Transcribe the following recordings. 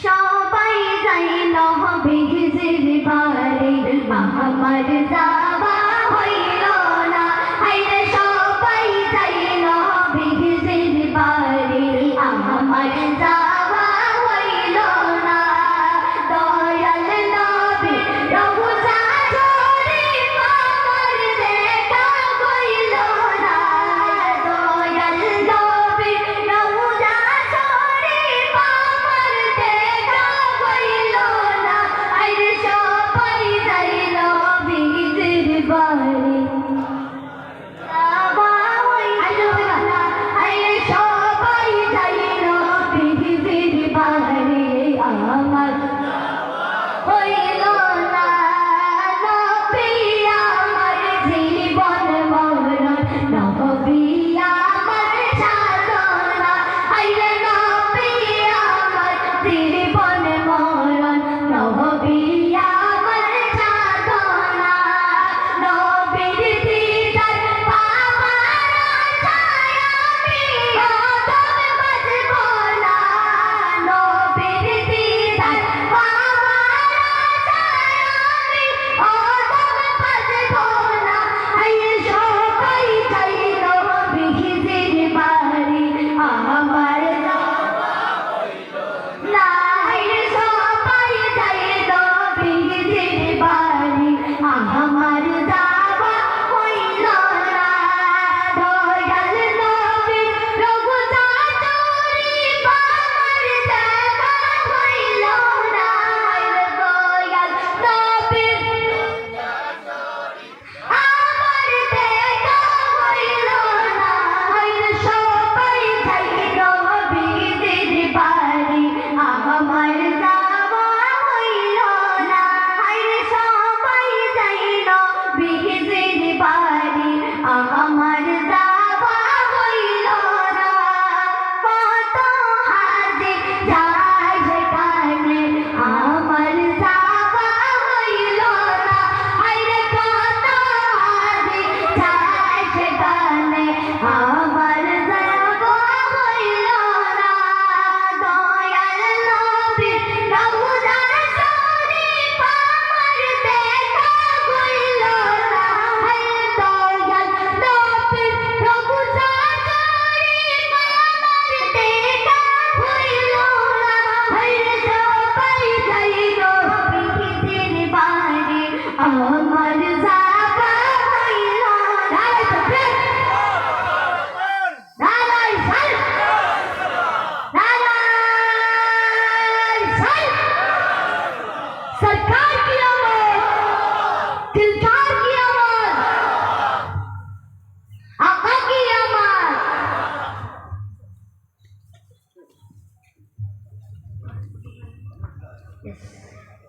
সবাই যাইল বিহিজির বাড়ি আমার যাওয়া হইল না হাইরে সবাই যাইল বিহিজির বাড়ি আমার যাওয়া হইল না দয়াল নবী রওজা শরীফ আমার দেখা হইল না দয়াল নবী রওজা শরীফ আমার দেখা হইল না আইরে সবাই যাইল বিহিজির বাড়ি যাওয়া হইল না আইরে সবাই যাইল বিহিজির বাড়ি আমার হইল না নবী আমার জীবন মরণ নবী আমার সাধনা আইরে নবী আমার জীবন মরণ নবী আমার সাধনা নবীর দিদার পাওয়ার আশায় আমি অদম বাজব না নবীর দিদার পাওয়ার আশায় আমি অদম বাজব না আইরে সবাই যাইল বিহিজির বাড়ি আমার না আইরে সবাই যাইল বিহিজির বাড়ি আমার যাওয়া হইল না দয়াল নবী রওজা শরীফ আমার দেখা হইল না আইরে দয়াল নবী আমার দেখা হইল না আইরে সবাই যাইল বিহিজির বাড়ি আমার যাওয়া হইল না আইরে সবাই যাইল বিহিজির বাড়ি আমার যাওয়া হইল না কত হাজি যায় সেখানে আমার যাওয়া হইল না আইরে কত হাজি যায় সেখানে আমার যাওয়া হইল না দয়াল নবী রওজা শরীফ আমার দেখা হইল না আইরে দয়াল নবী রওজা শরীফ আমার দেখা হইল না আইরে সবাই যাইল বিহিজির বাড়ি আমার যাওয়া হইল না নারাই সাল नारायण सल सरकार की आवाज दिलदार की आवाज आका की आवाज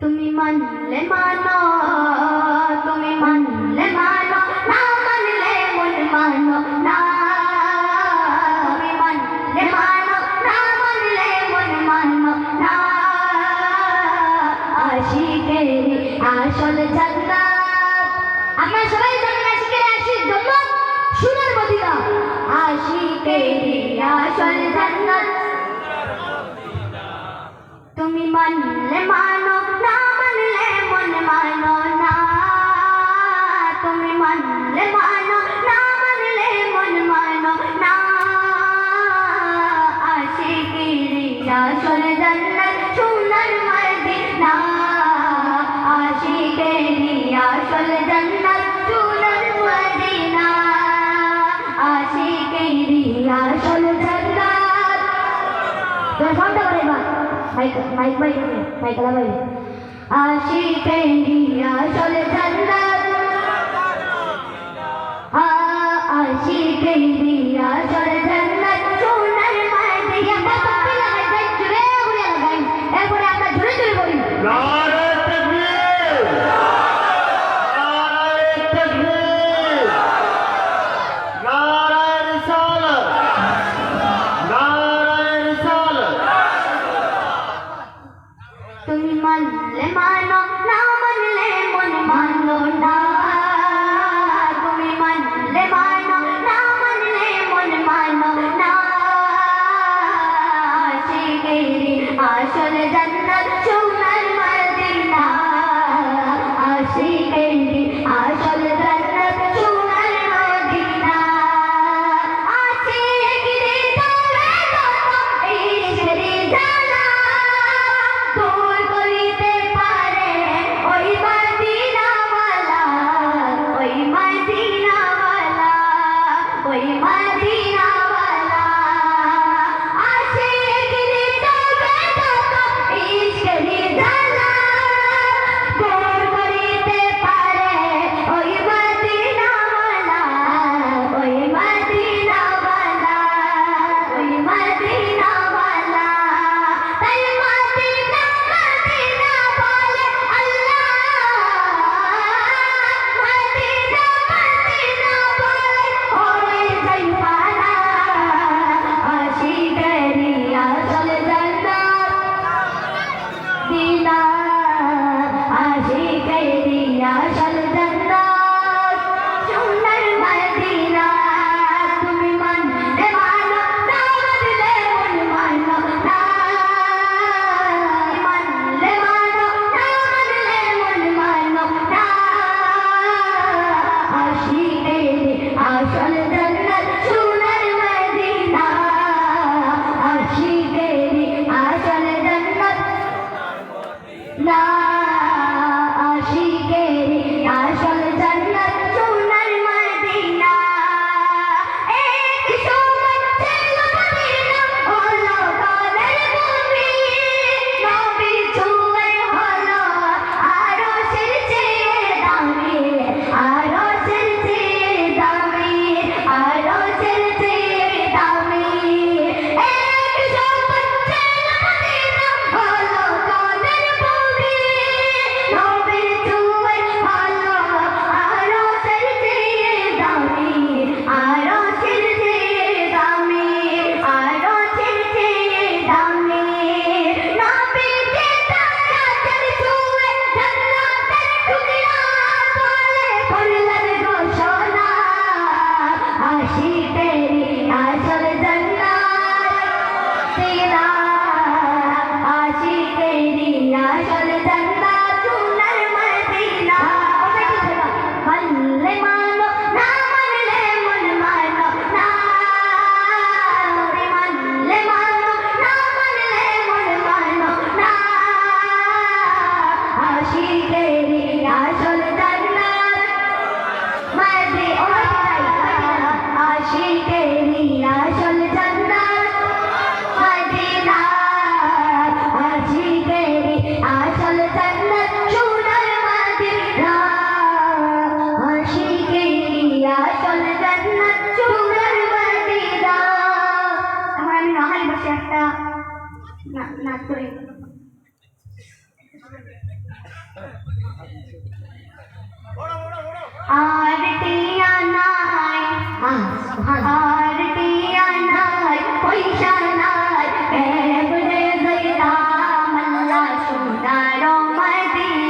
তুমি মানলে মানো তুমি মানলে মানো না মানলে মন মানো না তুমি মানলে মানো না মানলে মন মানো না আশিকের আসল জান্নাত আমরা সবাই জানেন আশিকের আশিক জান্নাত সোনার মদিনা আশিকের আসল জান্নাত তুমি মানলে মানো না মানলে মন মানো না তুমি মানলে মানো না মানলে মন মানো না আশিকের আসল জান্নাত সোনার মদিনা আশিকের আসল জান্নাত সোনার মদিনা আশিকের আসল জান্নাত তো শান্ত করে বাবা মাইক মাইকলা ভাই আশিকের আসল জান্নাত আশিকের আসল জান্নাত সোনার মদিনা বাবা পিলা ভাই জুড়ে ঘুরে লাগাই এরপরে আমরা জুড়ে জুড়ে বলি নারে তাকবীর নারে তাকবীর নারে রিসালাত নারে রিসালাত তুমি মানলে মানো না মানলে মন মানো না তুমি মানলে মানো না মানলে মন মানো না আশিকের আসল জান্নাত সোনার মদিনা আশিকেরি আসল জান্নাত সোনার মদিনা আশিকেরি তবে কত ইশকেরি জানা দূর করিতে পারে ওই মদিনাওয়ালা ওই মদিনাওয়ালা ওই মদিনাওয়ালা আশিকেরি তবে কত ইশকেরি জানা দূর করিতে পারে ওই মদিনাওয়ালা ওই মদিনাওয়ালা ওই মদিনাওয়ালা তাই মদিনা মদিনা বলে আল্লাহ মদিনা মদিনা বলে ওরে জাইফানা আশিকেরি আসল জান্নাত দিনা আশিকেরি আসল জান্নাত সোনার মদিনা তুমি মানলে মানো না মানলে মন মানো না মানলে মানো না মানলে মন মানো না আশিকেরি আসল জান্নাত সোনার মদিনা আশিকেরি আসল জান্নাত না আশিকেরি আসল জান্নাত সোনার মদিনা এক সময় ছিল মদিনা হলো কাদের ভূমি নবী ছুঁয়ে হলো আরশের চেয়ে দামি আরশের চেয়ে দামি আরশের চেয়ে দামি এক সময় ছিল মদিনা হলো কাদের ভূমি নবী ছুঁয়ে হলো আরশের চেয়ে দামি আরশের চেয়ে দামি আরশের চেয়ে দামি নবী যে তাকাতের ছুঁয়ে জান্নাতের টুকরা বলে করলেন ঘোষণা আশিকেরি আসল জান্নাত তেরা আশিকেরি আসল জান্নাত সোনার মদিনা মানলে মানো না মানলে মন মানো না মানলে মানো না মানলে মন মানো না আশিকেরি আসল জান্নাত মদিনা আশিকেরি আসল জান্নাত মদিনা আশিকেরি আসল জান্নাত সোনার মদিনা আশিকেরি আসল জান্নাত সোনার মদিনা এখন আমি নহাই বসে একটা নাচ করি আর টিয়া নাই আর টিয়া নাই পয়সা নাই কেবলে যাইতাম আল্লাহ সোনার মদিনা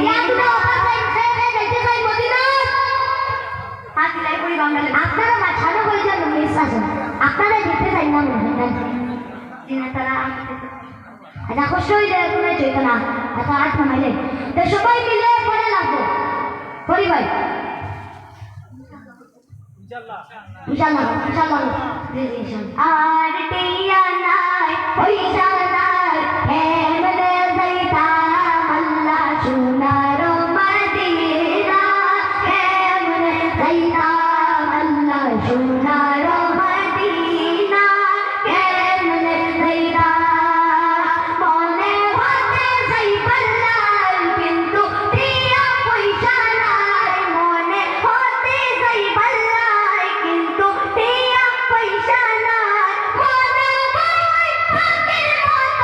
আপনারা মাঝখানে হয়ে যান মিস আছেন আপনারা যেতে চাই না তারা এটা কষ্ট হয়ে যায় কোনো চৈত না এটা আট নামাইলে তো সবাই মিলে পড়ে লাগবো করি ভাই ইনশাআল্লাহ ইনশাআল্লাহ জি জি ইনশাআল্লাহ আর টিয়া নাই পয়সা নাই কেমনে যাইতাম আল্লাহ সোনার মদিনা কেমনে যাইতাম আল্লাহ সোনার মদিনা কেমনে যাইতাম মনে হতে যাই পাল্লাই কিন্তু টিয়া পয়সা নাই মনে হতে যাই পাল্লাই কিন্তু টিয়া পয়সা নাই মনে হয় ফাঁকের মতো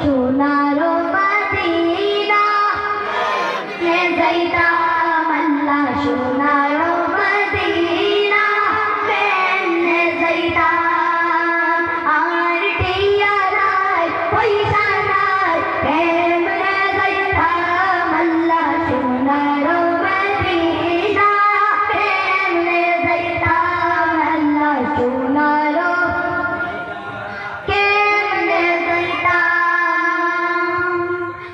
সোনার মদিনা নে যাইতাম আল্লাহ সোনার মদিনা নে যাইতাম আর টিয়া নাই পয়সা নাই কেমনে যাইতাম আল্লাহ সোনার মদিনা কেমনে যাইতাম আল্লাহ সোনার কেমনে যাইতাম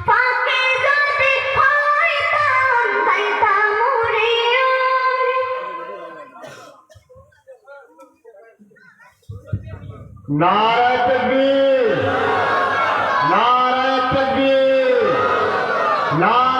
ফাঁকে যদি হইতাম যাইতাম উড়ে नारे तकबीर नारे तकबीर नारे